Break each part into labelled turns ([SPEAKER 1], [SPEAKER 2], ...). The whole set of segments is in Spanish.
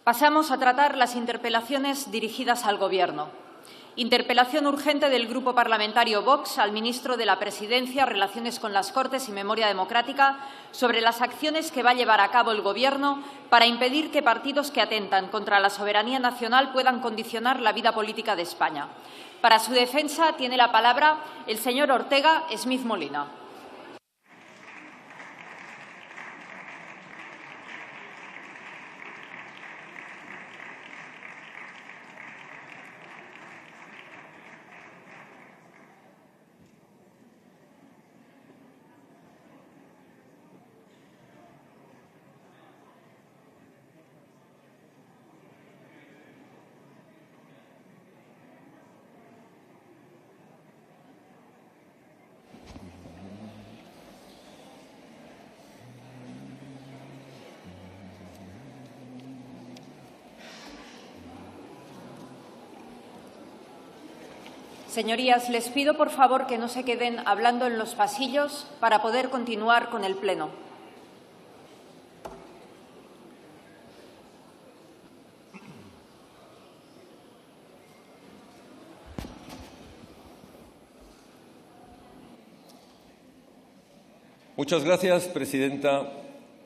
[SPEAKER 1] Pasamos a tratar las interpelaciones dirigidas al Gobierno. Interpelación urgente del Grupo Parlamentario Vox al ministro de la Presidencia, Relaciones con las Cortes y Memoria Democrática sobre las acciones que va a llevar a cabo el Gobierno para impedir que partidos que atentan contra la soberanía nacional puedan condicionar la vida política de España. Para su defensa tiene la palabra el señor Ortega Smith Molina. Señorías, les pido, por favor, que no se queden hablando en los pasillos para poder continuar con el Pleno.
[SPEAKER 2] Muchas gracias, presidenta.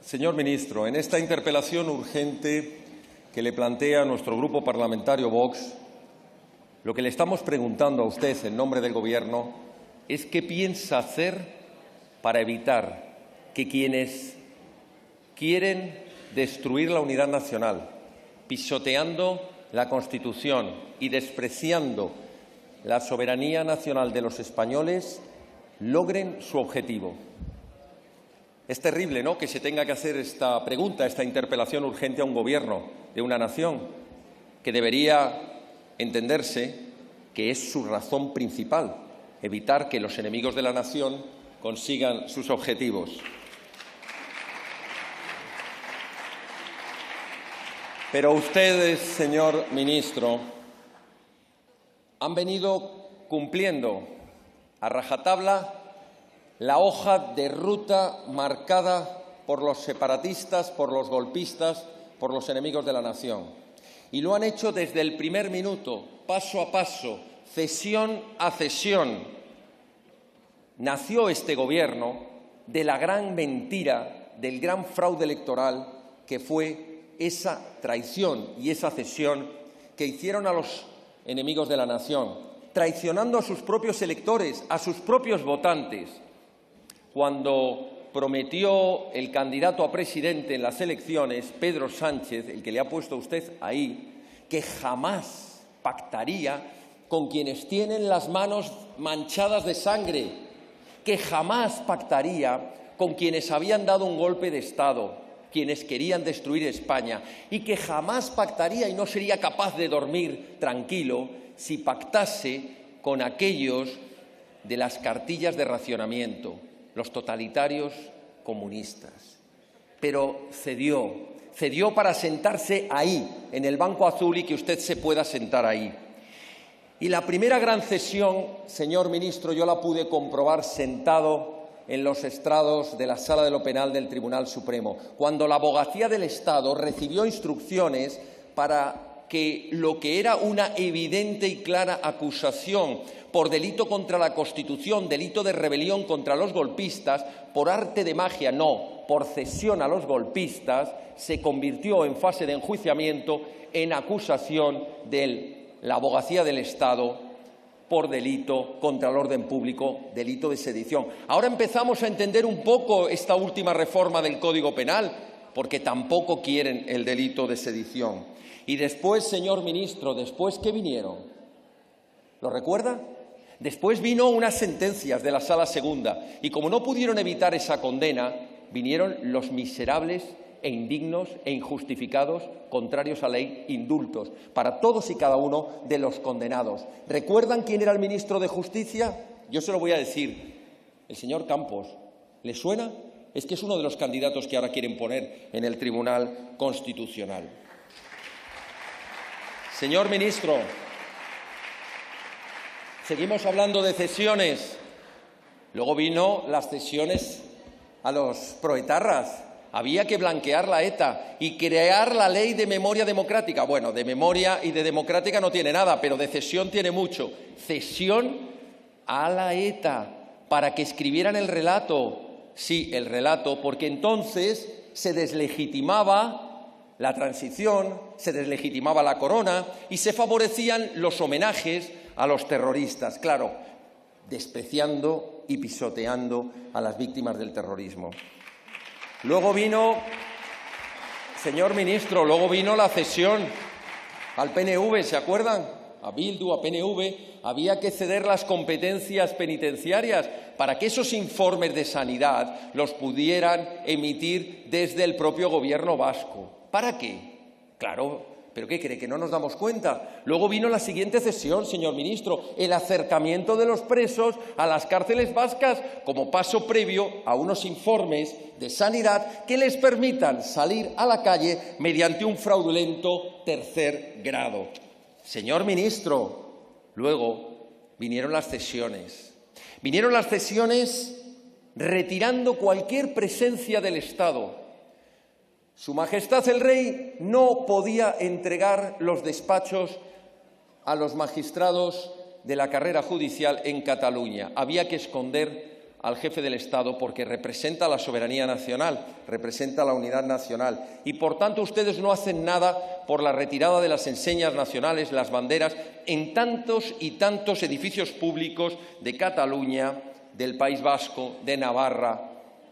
[SPEAKER 2] Señor ministro, en esta interpelación urgente que le plantea nuestro Grupo Parlamentario Vox, lo que le estamos preguntando a usted en nombre del Gobierno es qué piensa hacer para evitar que quienes quieren destruir la unidad nacional, pisoteando la Constitución y despreciando la soberanía nacional de los españoles, logren su objetivo. Es terrible, ¿no?, que se tenga que hacer esta pregunta, esta interpelación urgente a un Gobierno de una nación que debería entenderse que es su razón principal, evitar que los enemigos de la nación consigan sus objetivos. Pero ustedes, señor ministro, han venido cumpliendo a rajatabla la hoja de ruta marcada por los separatistas, por los golpistas, por los enemigos de la nación. Y lo han hecho desde el primer minuto, paso a paso, cesión a cesión. Nació este Gobierno de la gran mentira, del gran fraude electoral que fue esa traición y esa cesión que hicieron a los enemigos de la nación, traicionando a sus propios electores, a sus propios votantes. Cuando prometió el candidato a presidente en las elecciones, Pedro Sánchez, el que le ha puesto a usted ahí, que jamás pactaría con quienes tienen las manos manchadas de sangre, que jamás pactaría con quienes habían dado un golpe de Estado, quienes querían destruir España, y que jamás pactaría y no sería capaz de dormir tranquilo si pactase con aquellos de las cartillas de racionamiento, los totalitarios comunistas. Pero cedió para sentarse ahí, en el banco azul, y que usted se pueda sentar ahí. Y la primera gran cesión, señor ministro, yo la pude comprobar sentado en los estrados de la Sala de lo Penal del Tribunal Supremo, cuando la Abogacía del Estado recibió instrucciones para que lo que era una evidente y clara acusación por delito contra la Constitución, delito de rebelión contra los golpistas, por arte de magia, no, por cesión a los golpistas, se convirtió en fase de enjuiciamiento en acusación de la Abogacía del Estado por delito contra el orden público, delito de sedición. Ahora empezamos a entender un poco esta última reforma del Código Penal, porque tampoco quieren el delito de sedición. Y después, señor ministro, ¿después qué vinieron? ¿Lo recuerda? Después vino unas sentencias de la Sala Segunda y como no pudieron evitar esa condena, vinieron los miserables e indignos e injustificados, contrarios a ley, indultos para todos y cada uno de los condenados. ¿Recuerdan quién era el ministro de Justicia? Yo se lo voy a decir, el señor Campos. ¿Le suena? Es que es uno de los candidatos que ahora quieren poner en el Tribunal Constitucional. Señor ministro, seguimos hablando de cesiones. Luego vino las cesiones a los proetarras, Había que blanquear la ETA y crear la ley de memoria democrática. Bueno, de memoria y de democrática no tiene nada, pero de cesión tiene mucho. Cesión a la ETA para que escribieran el relato. Sí, el relato, porque entonces se deslegitimaba la transición, se deslegitimaba la corona y se favorecían los homenajes a los terroristas. Claro, despreciando y pisoteando a las víctimas del terrorismo. Luego vino, señor ministro, la cesión al PNV, ¿se acuerdan? A Bildu, a PNV, había que ceder las competencias penitenciarias para que esos informes de sanidad los pudieran emitir desde el propio gobierno vasco. ¿Para qué? Claro, ¿pero qué cree? ¿Que no nos damos cuenta? Luego vino la siguiente cesión, señor ministro, el acercamiento de los presos a las cárceles vascas como paso previo a unos informes de sanidad que les permitan salir a la calle mediante un fraudulento tercer grado. Señor ministro, luego vinieron las cesiones. Vinieron las cesiones retirando cualquier presencia del Estado. Su Majestad el Rey no podía entregar los despachos a los magistrados de la carrera judicial en Cataluña. Había que esconder al jefe del Estado porque representa la soberanía nacional, representa la unidad nacional. Y, por tanto, ustedes no hacen nada por la retirada de las enseñas nacionales, las banderas, en tantos y tantos edificios públicos de Cataluña, del País Vasco, de Navarra,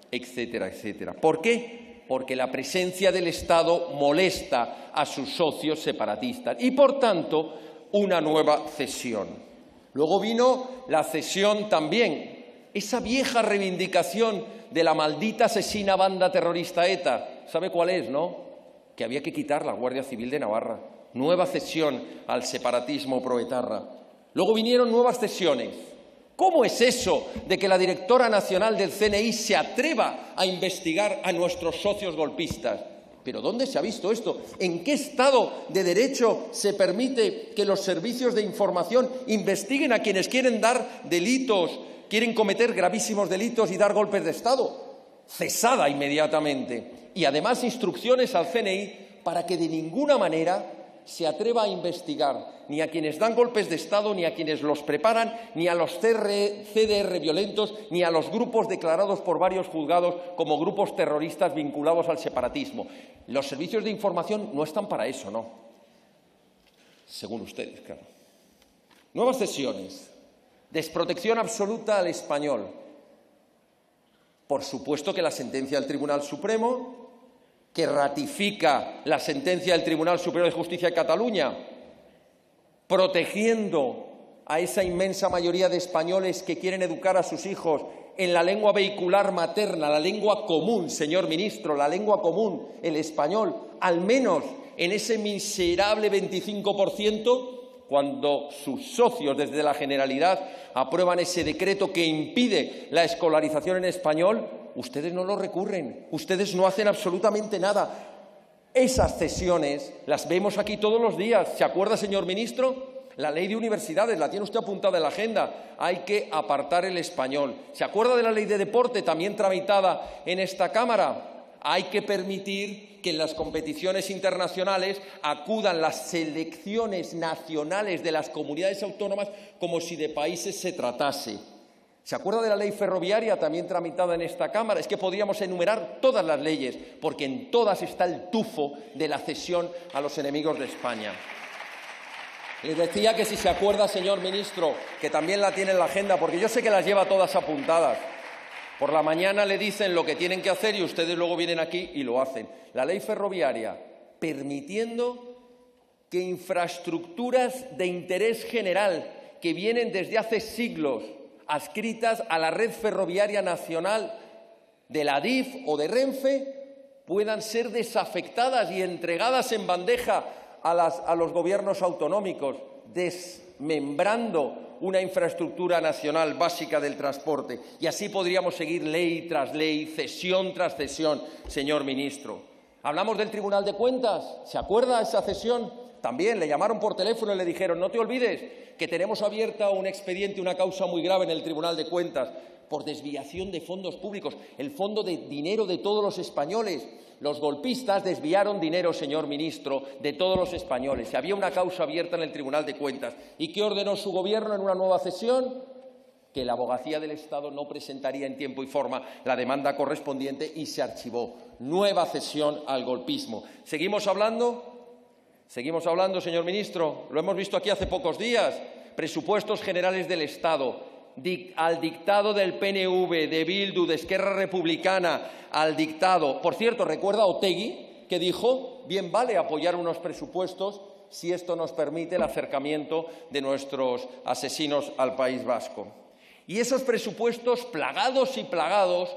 [SPEAKER 2] etcétera, etcétera. ¿Por qué? Porque la presencia del Estado molesta a sus socios separatistas y, por tanto, una nueva cesión. Luego vino la cesión también, esa vieja reivindicación de la maldita asesina banda terrorista ETA. ¿Sabe cuál es, no? Que había que quitar la Guardia Civil de Navarra. Nueva cesión al separatismo proetarra. Luego vinieron nuevas cesiones. ¿Cómo es eso de que la directora nacional del CNI se atreva a investigar a nuestros socios golpistas? ¿Pero dónde se ha visto esto? ¿En qué Estado de Derecho se permite que los servicios de información investiguen a quienes quieren dar delitos, quieren cometer gravísimos delitos y dar golpes de Estado? Cesada inmediatamente. Y además instrucciones al CNI para que de ninguna manera se atreva a investigar ni a quienes dan golpes de Estado, ni a quienes los preparan, ni a los CDR violentos, ni a los grupos declarados por varios juzgados como grupos terroristas vinculados al separatismo. Los servicios de información no están para eso, ¿no? Según ustedes, claro. Nuevas cesiones. Desprotección absoluta al español. Por supuesto que la sentencia del Tribunal Supremo, que ratifica la sentencia del Tribunal Superior de Justicia de Cataluña, protegiendo a esa inmensa mayoría de españoles que quieren educar a sus hijos en la lengua vehicular materna, la lengua común, señor ministro, la lengua común, el español, al menos en ese miserable 25%, cuando sus socios desde la Generalidad aprueban ese decreto que impide la escolarización en español, ustedes no lo recurren, ustedes no hacen absolutamente nada. Esas cesiones las vemos aquí todos los días. ¿Se acuerda, señor ministro? La ley de universidades, la tiene usted apuntada en la agenda. Hay que apartar el español. ¿Se acuerda de la ley de deporte, también tramitada en esta Cámara? Hay que permitir que en las competiciones internacionales acudan las selecciones nacionales de las comunidades autónomas como si de países se tratase. ¿Se acuerda de la ley ferroviaria, también tramitada en esta Cámara? Es que podríamos enumerar todas las leyes, porque en todas está el tufo de la cesión a los enemigos de España. Les decía que si se acuerda, señor ministro, que también la tiene en la agenda, porque yo sé que las lleva todas apuntadas. Por la mañana le dicen lo que tienen que hacer y ustedes luego vienen aquí y lo hacen. La ley ferroviaria, permitiendo que infraestructuras de interés general que vienen desde hace siglos adscritas a la red ferroviaria nacional de la DIF o de Renfe puedan ser desafectadas y entregadas en bandeja a los gobiernos autonómicos, desmembrando una infraestructura nacional básica del transporte. Y así podríamos seguir ley tras ley, cesión tras cesión, señor ministro. Hablamos del Tribunal de Cuentas. ¿Se acuerda esa cesión? También le llamaron por teléfono y le dijeron: no te olvides que tenemos abierta un expediente, una causa muy grave en el Tribunal de Cuentas. por desviación de fondos públicos, el fondo de dinero de todos los españoles. Los golpistas desviaron dinero, señor ministro, de todos los españoles. Había una causa abierta en el Tribunal de Cuentas. ¿Y qué ordenó su gobierno en una nueva cesión? Que la Abogacía del Estado no presentaría en tiempo y forma la demanda correspondiente y se archivó. Nueva cesión al golpismo. ¿Seguimos hablando? Seguimos hablando, señor ministro. Lo hemos visto aquí hace pocos días. Presupuestos generales del Estado. Al dictado del PNV, de Bildu, de Esquerra Republicana, al dictado. Por cierto, ¿recuerda a Otegi que dijo, bien vale apoyar unos presupuestos si esto nos permite el acercamiento de nuestros asesinos al País Vasco? Y esos presupuestos plagados y plagados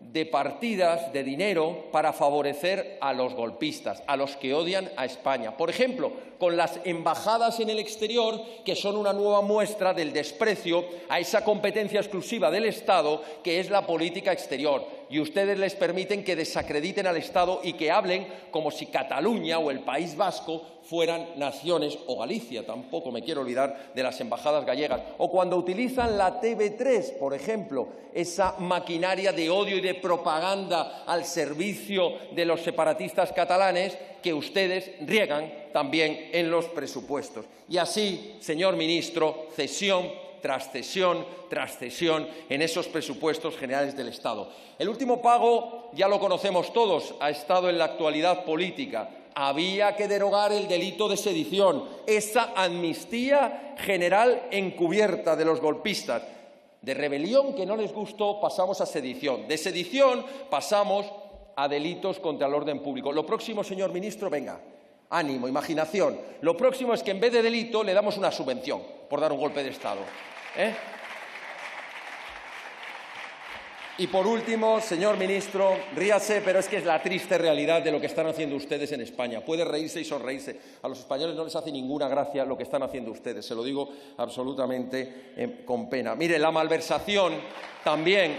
[SPEAKER 2] de partidas de dinero para favorecer a los golpistas, a los que odian a España. Por ejemplo, con las embajadas en el exterior, que son una nueva muestra del desprecio a esa competencia exclusiva del Estado que es la política exterior. Y ustedes les permiten que desacrediten al Estado y que hablen como si Cataluña o el País Vasco fueran naciones, o Galicia, tampoco me quiero olvidar de las embajadas gallegas, o cuando utilizan la TV3, por ejemplo, esa maquinaria de odio y de propaganda al servicio de los separatistas catalanes que ustedes riegan también en los presupuestos. Y así, señor ministro, cesión tras cesión tras cesión en esos presupuestos generales del Estado. El último pago, ya lo conocemos todos, ha estado en la actualidad política. Había que derogar el delito de sedición, esa amnistía general encubierta de los golpistas. De rebelión, que no les gustó, pasamos a sedición. De sedición pasamos a delitos contra el orden público. Lo próximo, señor ministro, venga, ánimo, imaginación. Lo próximo es que en vez de delito le damos una subvención por dar un golpe de Estado. Y por último, señor ministro, ríase, pero es que es la triste realidad de lo que están haciendo ustedes en España. Puede reírse y sonreírse. A los españoles no les hace ninguna gracia lo que están haciendo ustedes. Se lo digo absolutamente con pena. Mire, la malversación también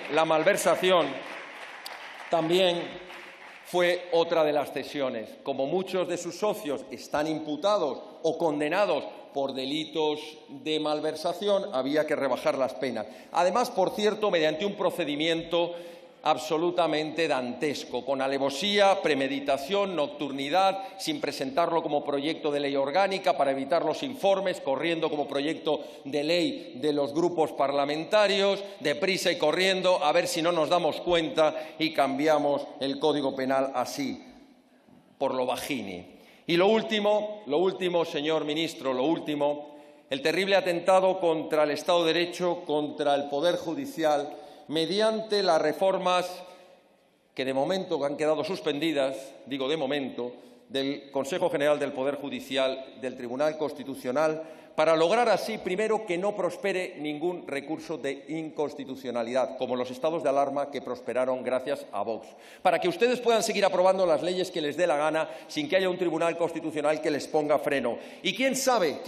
[SPEAKER 2] fue otra de las cesiones. Como muchos de sus socios están imputados o condenados por delitos de malversación, había que rebajar las penas. Además, por cierto, mediante un procedimiento absolutamente dantesco, con alevosía, premeditación, nocturnidad, sin presentarlo como proyecto de ley orgánica para evitar los informes, corriendo como proyecto de ley de los grupos parlamentarios, deprisa y corriendo, a ver si no nos damos cuenta y cambiamos el Código Penal así, por lo bajini. Y lo último, señor ministro, el terrible atentado contra el Estado de Derecho, contra el Poder Judicial, mediante las reformas que de momento han quedado suspendidas, digo de momento, del Consejo General del Poder Judicial, del Tribunal Constitucional, para lograr así, primero, que no prospere ningún recurso de inconstitucionalidad, como los estados de alarma que prosperaron gracias a Vox, para que ustedes puedan seguir aprobando las leyes que les dé la gana sin que haya un Tribunal Constitucional que les ponga freno. Y quién sabe,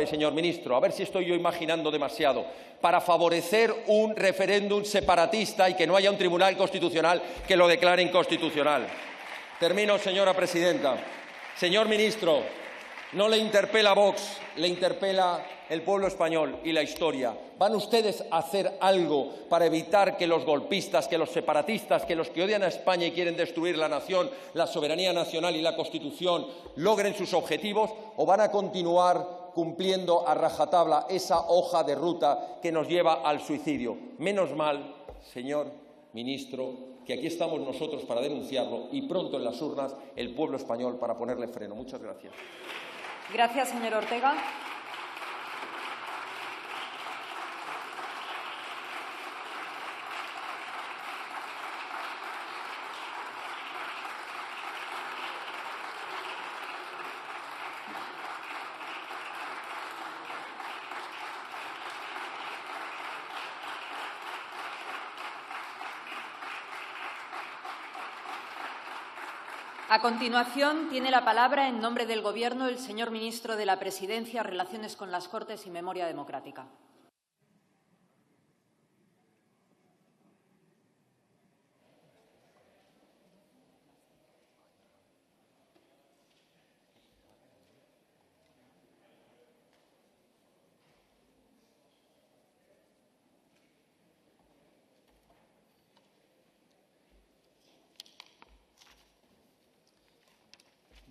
[SPEAKER 2] señor ministro, a ver si estoy yo imaginando demasiado, para favorecer un referéndum separatista y que no haya un Tribunal Constitucional que lo declare inconstitucional. Termino, señora presidenta. Señor ministro, no le interpela Vox, le interpela el pueblo español y la historia. ¿Van ustedes a hacer algo para evitar que los golpistas, que los separatistas, que los que odian a España y quieren destruir la nación, la soberanía nacional y la Constitución logren sus objetivos? ¿O van a continuar cumpliendo a rajatabla esa hoja de ruta que nos lleva al suicidio? Menos mal, señor ministro, que aquí estamos nosotros para denunciarlo y pronto en las urnas el pueblo español para ponerle freno. Muchas gracias.
[SPEAKER 1] Gracias, señor Ortega. A continuación, tiene la palabra, en nombre del Gobierno, el señor ministro de la Presidencia, Relaciones con las Cortes y Memoria Democrática.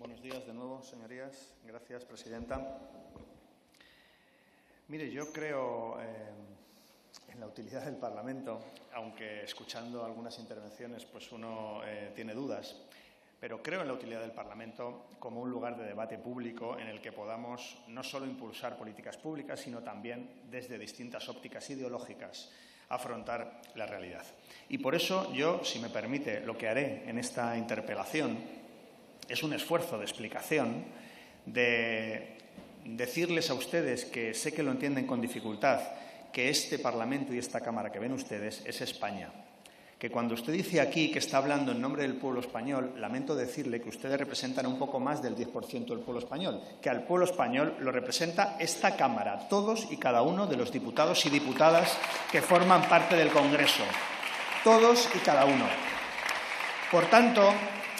[SPEAKER 3] Buenos días de nuevo, señorías. Gracias, presidenta. Mire, yo creo en la utilidad del Parlamento, aunque escuchando algunas intervenciones pues uno tiene dudas, pero creo en la utilidad del Parlamento como un lugar de debate público en el que podamos no solo impulsar políticas públicas, sino también desde distintas ópticas ideológicas afrontar la realidad. Y por eso yo, si me permite, lo que haré en esta interpelación es un esfuerzo de explicación, de decirles a ustedes, que sé que lo entienden con dificultad, que este Parlamento y esta Cámara que ven ustedes es España. Que cuando usted dice aquí que está hablando en nombre del pueblo español, lamento decirle que ustedes representan un poco más del 10% del pueblo español, que al pueblo español lo representa esta Cámara, todos y cada uno de los diputados y diputadas que forman parte del Congreso, todos y cada uno. Por tanto,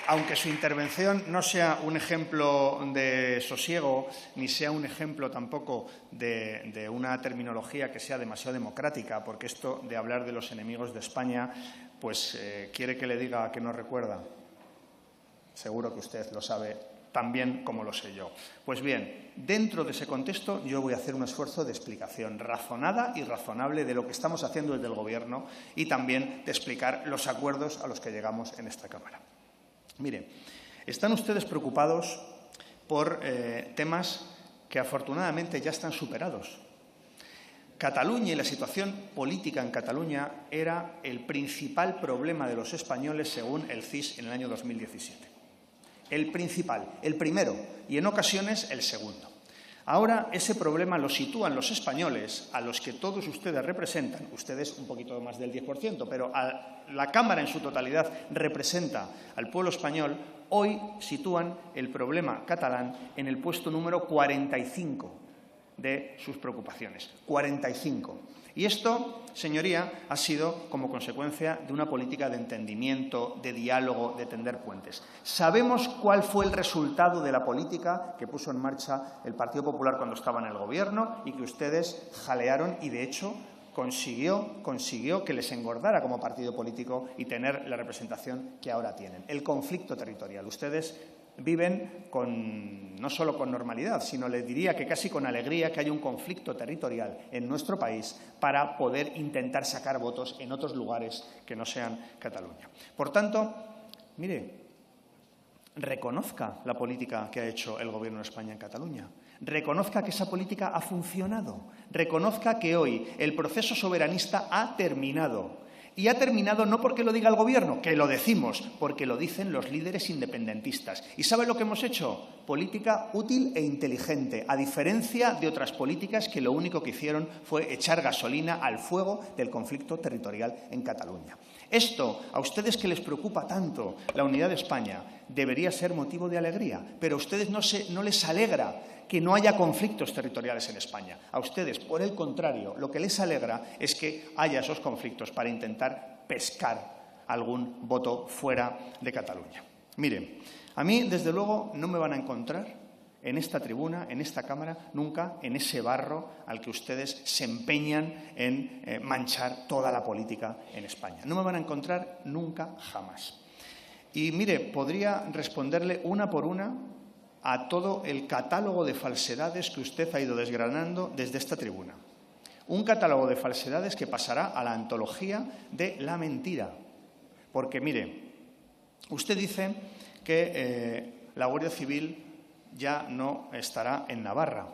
[SPEAKER 3] aunque su intervención no sea un ejemplo de sosiego, ni sea un ejemplo tampoco de una terminología que sea demasiado democrática, porque esto de hablar de los enemigos de España, pues quiere que le diga que no recuerda. Seguro que usted lo sabe tan bien como lo sé yo. Pues bien, dentro de ese contexto yo voy a hacer un esfuerzo de explicación razonada y razonable de lo que estamos haciendo desde el Gobierno y también de explicar los acuerdos a los que llegamos en esta Cámara. Mire, están ustedes preocupados por temas que afortunadamente ya están superados. Cataluña y la situación política en Cataluña era el principal problema de los españoles según el CIS en el año 2017. El principal, el primero y en ocasiones el segundo. Ahora ese problema lo sitúan los españoles, a los que todos ustedes representan, ustedes un poquito más del 10%, pero a la Cámara en su totalidad representa al pueblo español, hoy sitúan el problema catalán en el puesto número 45 de sus preocupaciones. 45. Y esto, señoría, ha sido como consecuencia de una política de entendimiento, de diálogo, de tender puentes. Sabemos cuál fue el resultado de la política que puso en marcha el Partido Popular cuando estaba en el Gobierno y que ustedes jalearon y, de hecho, consiguió que les engordara como partido político y tener la representación que ahora tienen. El conflicto territorial. Ustedes viven no solo con normalidad, sino les diría que casi con alegría que hay un conflicto territorial en nuestro país para poder intentar sacar votos en otros lugares que no sean Cataluña. Por tanto, mire, reconozca la política que ha hecho el Gobierno de España en Cataluña. Reconozca que esa política ha funcionado. Reconozca que hoy el proceso soberanista ha terminado. Y ha terminado no porque lo diga el Gobierno, que lo decimos, porque lo dicen los líderes independentistas. ¿Y sabe lo que hemos hecho? Política útil e inteligente, a diferencia de otras políticas que lo único que hicieron fue echar gasolina al fuego del conflicto territorial en Cataluña. Esto, a ustedes que les preocupa tanto la unidad de España, debería ser motivo de alegría, pero a ustedes no les alegra que no haya conflictos territoriales en España. A ustedes, por el contrario, lo que les alegra es que haya esos conflictos para intentar pescar algún voto fuera de Cataluña. Miren, a mí, desde luego, no me van a encontrar en esta tribuna, en esta Cámara, nunca en ese barro al que ustedes se empeñan en manchar toda la política en España. No me van a encontrar nunca, jamás. Y, mire, podría responderle una por una a todo el catálogo de falsedades que usted ha ido desgranando desde esta tribuna. Un catálogo de falsedades que pasará a la antología de la mentira. Porque, mire, usted dice que la Guardia Civil ya no estará en Navarra.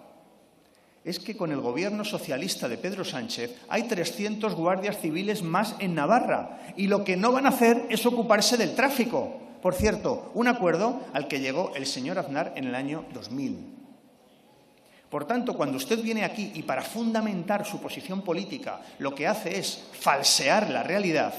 [SPEAKER 3] Es que con el Gobierno socialista de Pedro Sánchez hay 300 guardias civiles más en Navarra y lo que no van a hacer es ocuparse del tráfico. Por cierto, un acuerdo al que llegó el señor Aznar en el año 2000. Por tanto, cuando usted viene aquí y para fundamentar su posición política lo que hace es falsear la realidad,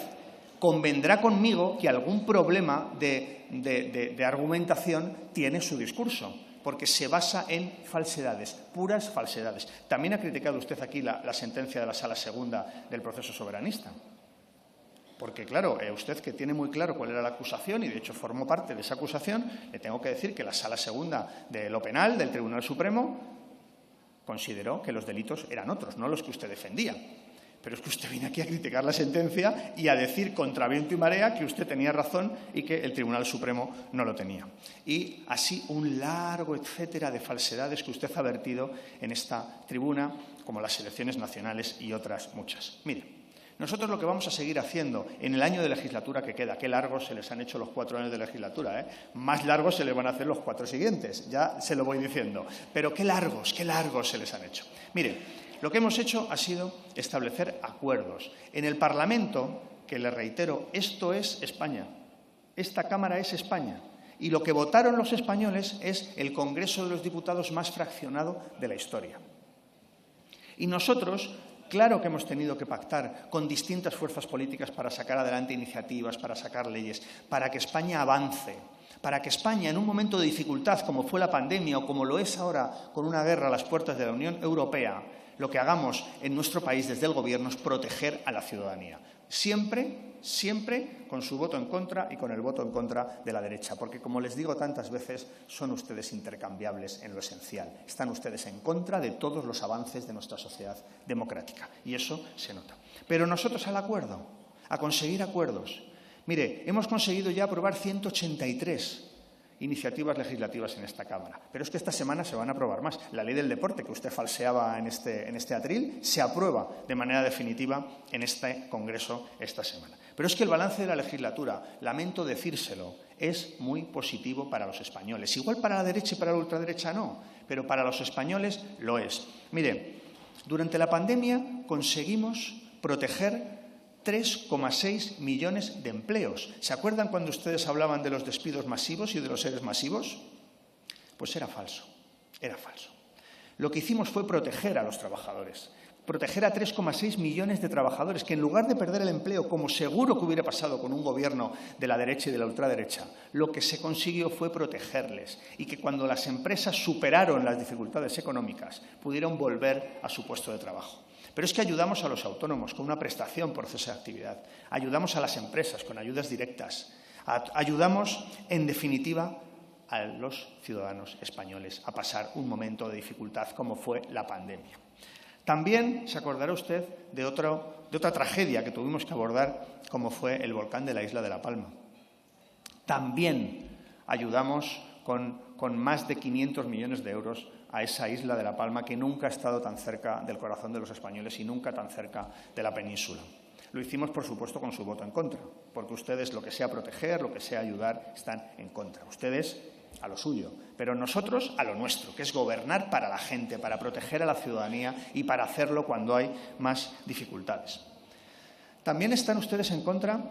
[SPEAKER 3] convendrá conmigo que algún problema de argumentación tiene su discurso, porque se basa en falsedades, puras falsedades. También ha criticado usted aquí la sentencia de la Sala Segunda del proceso soberanista. Porque, claro, usted que tiene muy claro cuál era la acusación y, de hecho, formó parte de esa acusación, le tengo que decir que la Sala Segunda de lo Penal del Tribunal Supremo consideró que los delitos eran otros, no los que usted defendía. Pero es que usted viene aquí a criticar la sentencia y a decir contra viento y marea que usted tenía razón y que el Tribunal Supremo no lo tenía. Y así un largo etcétera de falsedades que usted ha vertido en esta tribuna, como las elecciones nacionales y otras muchas. Mire, nosotros lo que vamos a seguir haciendo en el año de legislatura que queda, qué largos se les han hecho los 4 años de legislatura, más largos se les van a hacer los 4 siguientes, ya se lo voy diciendo, pero qué largos se les han hecho. Mire, lo que hemos hecho ha sido establecer acuerdos. En el Parlamento, que le reitero, esto es España, esta Cámara es España, y lo que votaron los españoles es el Congreso de los Diputados más fraccionado de la historia. Y nosotros, claro que hemos tenido que pactar con distintas fuerzas políticas para sacar adelante iniciativas, para sacar leyes, para que España avance, para que España, en un momento de dificultad como fue la pandemia o como lo es ahora con una guerra a las puertas de la Unión Europea, lo que hagamos en nuestro país desde el Gobierno es proteger a la ciudadanía. Siempre, siempre con su voto en contra y con el voto en contra de la derecha. Porque, como les digo tantas veces, son ustedes intercambiables en lo esencial. Están ustedes en contra de todos los avances de nuestra sociedad democrática. Y eso se nota. Pero nosotros al acuerdo, a conseguir acuerdos. Mire, hemos conseguido ya aprobar 183 iniciativas legislativas en esta Cámara. Pero es que esta semana se van a aprobar más. La ley del deporte, que usted falseaba en este atril, se aprueba de manera definitiva en este Congreso esta semana. Pero es que el balance de la legislatura, lamento decírselo, es muy positivo para los españoles. Igual para la derecha y para la ultraderecha no, pero para los españoles lo es. Mire, durante la pandemia conseguimos proteger 3,6 millones de empleos. ¿Se acuerdan cuando ustedes hablaban de los despidos masivos y de los ERE masivos? Pues era falso, era falso. Lo que hicimos fue proteger a los trabajadores, proteger a 3,6 millones de trabajadores que, en lugar de perder el empleo, como seguro que hubiera pasado con un gobierno de la derecha y de la ultraderecha, lo que se consiguió fue protegerles y que cuando las empresas superaron las dificultades económicas pudieron volver a su puesto de trabajo. Pero es que ayudamos a los autónomos con una prestación por cese de actividad, ayudamos a las empresas con ayudas directas, ayudamos, en definitiva, a los ciudadanos españoles a pasar un momento de dificultad como fue la pandemia. También se acordará usted de otra tragedia que tuvimos que abordar, como fue el volcán de la isla de La Palma. También ayudamos con más de 500 millones de euros a esa isla de La Palma que nunca ha estado tan cerca del corazón de los españoles y nunca tan cerca de la península. Lo hicimos, por supuesto, con su voto en contra, porque ustedes, lo que sea proteger, lo que sea ayudar, están en contra. Ustedes a lo suyo, pero nosotros a lo nuestro, que es gobernar para la gente, para proteger a la ciudadanía y para hacerlo cuando hay más dificultades. También están ustedes en contra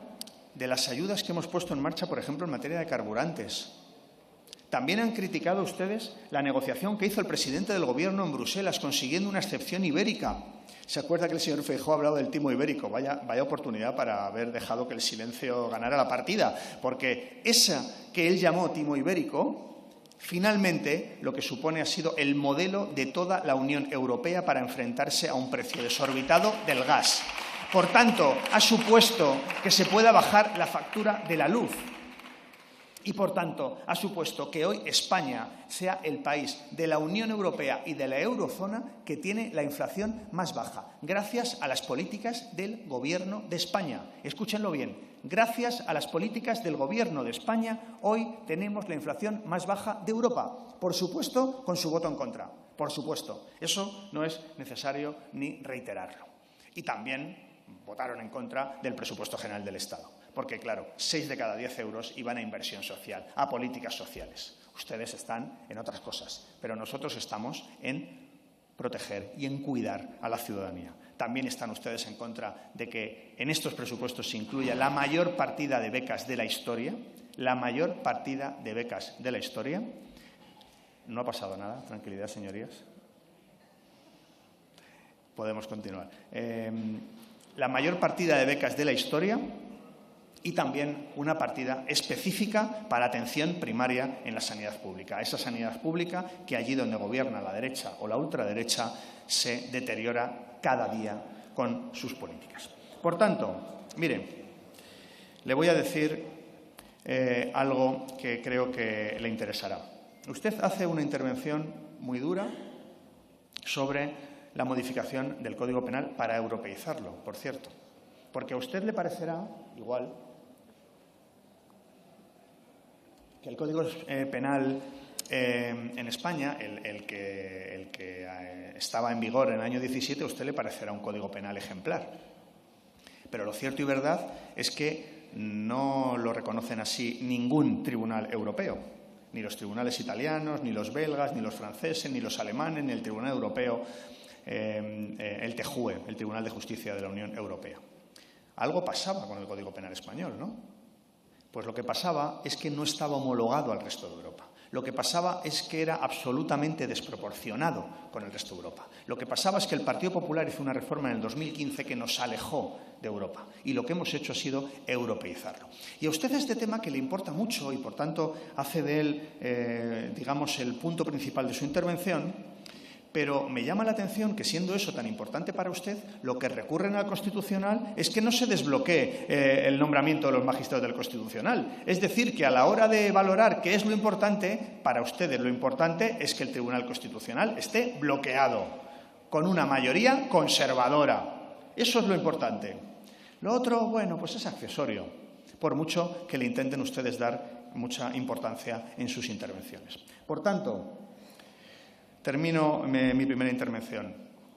[SPEAKER 3] de las ayudas que hemos puesto en marcha, por ejemplo, en materia de carburantes. También han criticado ustedes la negociación que hizo el presidente del Gobierno en Bruselas, consiguiendo una excepción ibérica. ¿Se acuerda que el señor Feijóo ha hablado del timo ibérico? Vaya oportunidad para haber dejado que el silencio ganara la partida, porque esa que él llamó timo ibérico, finalmente lo que supone ha sido el modelo de toda la Unión Europea para enfrentarse a un precio desorbitado del gas. Por tanto, ha supuesto que se pueda bajar la factura de la luz. Y, por tanto, ha supuesto que hoy España sea el país de la Unión Europea y de la eurozona que tiene la inflación más baja, gracias a las políticas del Gobierno de España. Escúchenlo bien, gracias a las políticas del Gobierno de España, hoy tenemos la inflación más baja de Europa. Por supuesto, con su voto en contra. Por supuesto. Eso no es necesario ni reiterarlo. Y también votaron en contra del presupuesto general del Estado. Porque, claro, 6 de cada 10 euros iban a inversión social, a políticas sociales. Ustedes están en otras cosas, pero nosotros estamos en proteger y en cuidar a la ciudadanía. También están ustedes en contra de que en estos presupuestos se incluya la mayor partida de becas de la historia, la mayor partida de becas de la historia. No ha pasado nada, tranquilidad, señorías. Podemos continuar. La mayor partida de becas de la historia y también una partida específica para atención primaria en la sanidad pública. Esa sanidad pública que allí donde gobierna la derecha o la ultraderecha se deteriora cada día con sus políticas. Por tanto, mire, le voy a decir algo que creo que le interesará. Usted hace una intervención muy dura sobre la modificación del Código Penal para europeizarlo, por cierto. Porque a usted le parecerá, igual, que el Código Penal en España, el que estaba en vigor en el año 17, a usted le parecerá un Código Penal ejemplar. Pero lo cierto y verdad es que no lo reconocen así ningún tribunal europeo, ni los tribunales italianos, ni los belgas, ni los franceses, ni los alemanes, ni el Tribunal Europeo, el TJUE, el Tribunal de Justicia de la Unión Europea. Algo pasaba con el Código Penal español, ¿no? Pues lo que pasaba es que no estaba homologado al resto de Europa. Lo que pasaba es que era absolutamente desproporcionado con el resto de Europa. Lo que pasaba es que el Partido Popular hizo una reforma en el 2015 que nos alejó de Europa. Y lo que hemos hecho ha sido europeizarlo. Y a usted este tema que le importa mucho y, por tanto, hace de él, digamos, el punto principal de su intervención. Pero me llama la atención que, siendo eso tan importante para usted, lo que recurren al Constitucional es que no se desbloquee el nombramiento de los magistrados del Constitucional. Es decir, que a la hora de valorar qué es lo importante, para ustedes lo importante es que el Tribunal Constitucional esté bloqueado, con una mayoría conservadora. Eso es lo importante. Lo otro, bueno, pues es accesorio, por mucho que le intenten ustedes dar mucha importancia en sus intervenciones. Por tanto, termino mi primera intervención.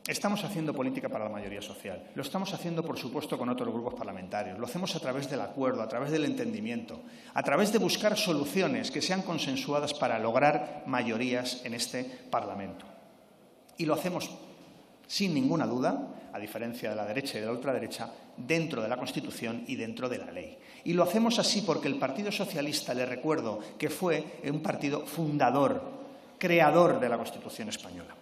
[SPEAKER 3] Estamos haciendo política para la mayoría social. Lo estamos haciendo, por supuesto, con otros grupos parlamentarios. Lo hacemos a través del acuerdo, a través del entendimiento, a través de buscar soluciones que sean consensuadas para lograr mayorías en este Parlamento. Y lo hacemos, sin ninguna duda, a diferencia de la derecha y de la ultraderecha, dentro de la Constitución y dentro de la ley. Y lo hacemos así porque el Partido Socialista, le recuerdo, que fue un partido fundador, creador de la Constitución española.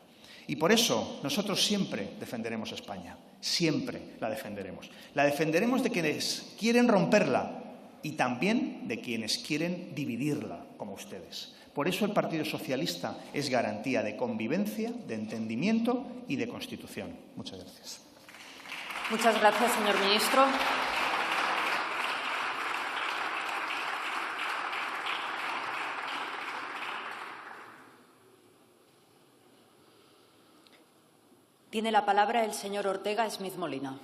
[SPEAKER 3] Y por eso nosotros siempre defenderemos a España, siempre la defenderemos. La defenderemos de quienes quieren romperla y también de quienes quieren dividirla, como ustedes. Por eso el Partido Socialista es garantía de convivencia, de entendimiento y de Constitución. Muchas gracias.
[SPEAKER 1] Muchas gracias, señor ministro. Tiene la palabra el señor Ortega Smith Molina.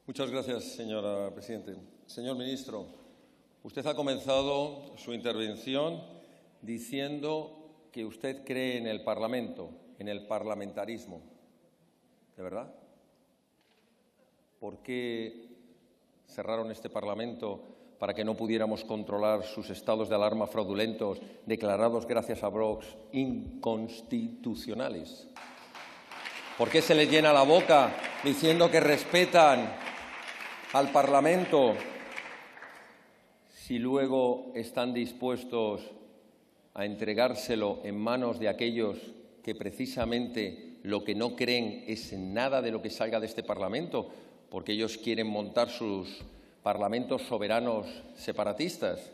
[SPEAKER 2] Muchas gracias, señora presidenta. Señor ministro, usted ha comenzado su intervención diciendo que usted cree en el Parlamento, en el parlamentarismo. ¿De verdad? ¿Por qué cerraron este Parlamento para que no pudiéramos controlar sus estados de alarma fraudulentos declarados gracias a Vox inconstitucionales? ¿Por qué se les llena la boca diciendo que respetan al Parlamento si luego están dispuestos a entregárselo en manos de aquellos que precisamente lo que no creen es en nada de lo que salga de este Parlamento, porque ellos quieren montar sus parlamentos soberanos separatistas?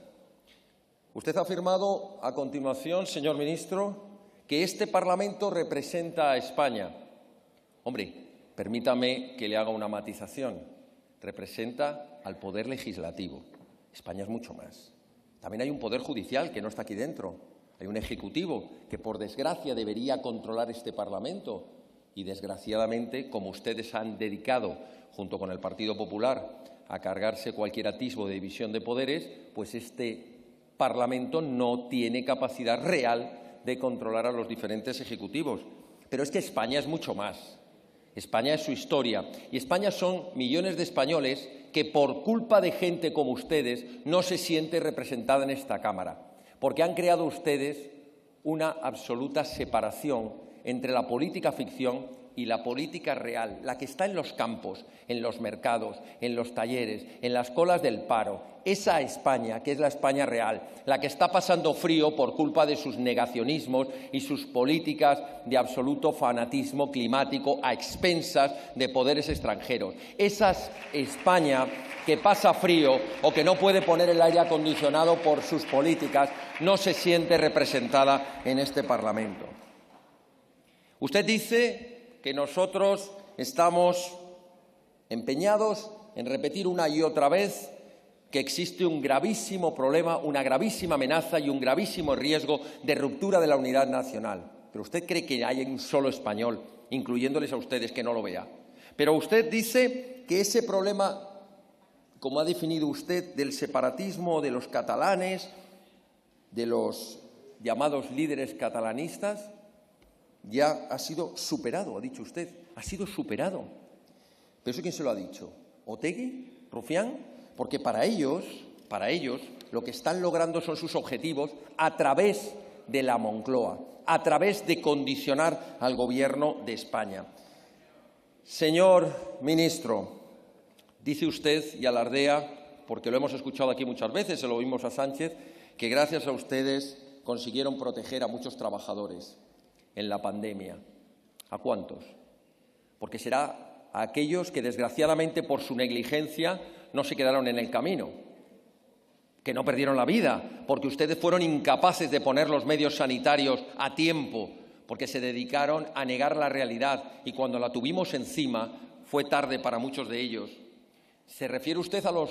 [SPEAKER 2] Usted ha afirmado a continuación, señor ministro, que este Parlamento representa a España. Hombre, permítame que le haga una matización. Representa al Poder Legislativo. España es mucho más. También hay un Poder Judicial que no está aquí dentro. Hay un Ejecutivo que, por desgracia, debería controlar este Parlamento. Y, desgraciadamente, como ustedes han dedicado, junto con el Partido Popular, a cargarse cualquier atisbo de división de poderes, pues este Parlamento no tiene capacidad real de controlar a los diferentes ejecutivos. Pero es que España es mucho más. España es su historia y España son millones de españoles que, por culpa de gente como ustedes, no se siente representada en esta Cámara, porque han creado ustedes una absoluta separación entre la política ficción y la política real, la que está en los campos, en los mercados, en los talleres, en las colas del paro, esa España, que es la España real, la que está pasando frío por culpa de sus negacionismos y sus políticas de absoluto fanatismo climático a expensas de poderes extranjeros. Esa España que pasa frío o que no puede poner el aire acondicionado por sus políticas, no se siente representada en este Parlamento. Usted dice que nosotros estamos empeñados en repetir una y otra vez que existe un gravísimo problema, una gravísima amenaza y un gravísimo riesgo de ruptura de la unidad nacional. Pero usted cree que hay un solo español, incluyéndoles a ustedes, que no lo vea. Pero usted dice que ese problema, como ha definido usted, del separatismo de los catalanes, de los llamados líderes catalanistas, ya ha sido superado, ha dicho usted, ha sido superado. ¿Pero eso quién se lo ha dicho? ¿Otegi? ¿Rufián? Porque para ellos, lo que están logrando son sus objetivos a través de la Moncloa, a través de condicionar al Gobierno de España. Señor ministro, dice usted y alardea, porque lo hemos escuchado aquí muchas veces, se lo oímos a Sánchez, que gracias a ustedes consiguieron proteger a muchos trabajadores en la pandemia. ¿A cuántos? Porque será a aquellos que, desgraciadamente, por su negligencia, no se quedaron en el camino, que no perdieron la vida, porque ustedes fueron incapaces de poner los medios sanitarios a tiempo, porque se dedicaron a negar la realidad y cuando la tuvimos encima fue tarde para muchos de ellos. ¿Se refiere usted a los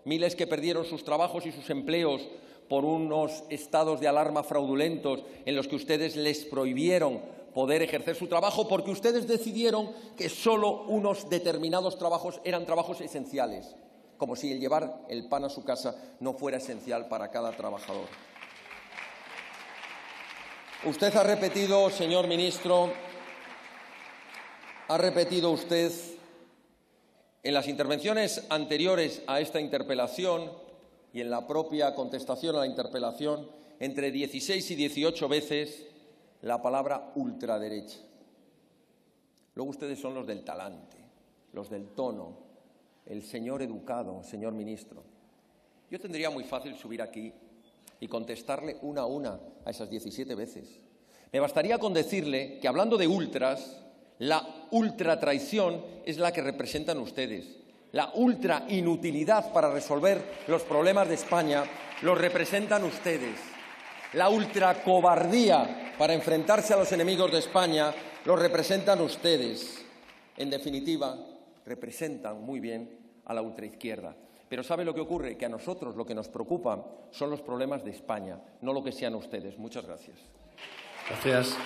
[SPEAKER 2] miles que perdieron sus trabajos y sus empleos por unos estados de alarma fraudulentos en los que ustedes les prohibieron poder ejercer su trabajo porque ustedes decidieron que solo unos determinados trabajos eran trabajos esenciales, como si el llevar el pan a su casa no fuera esencial para cada trabajador? Usted ha repetido, señor ministro, ha repetido usted en las intervenciones anteriores a esta interpelación y en la propia contestación a la interpelación entre 16 y 18 veces la palabra ultraderecha. Luego ustedes son los del talante, los del tono, el señor educado, señor ministro. Yo tendría muy fácil subir aquí y contestarle una a una a esas 17 veces. Me bastaría con decirle que, hablando de ultras, la ultratraición es la que representan ustedes. La ultrainutilidad para resolver los problemas de España los representan ustedes. La ultracobardía para enfrentarse a los enemigos de España los representan ustedes. En definitiva, representan muy bien a la ultraizquierda. Pero ¿sabe lo que ocurre? Que a nosotros lo que nos preocupa son los problemas de España, no lo que sean ustedes. Muchas gracias.
[SPEAKER 4] Gracias.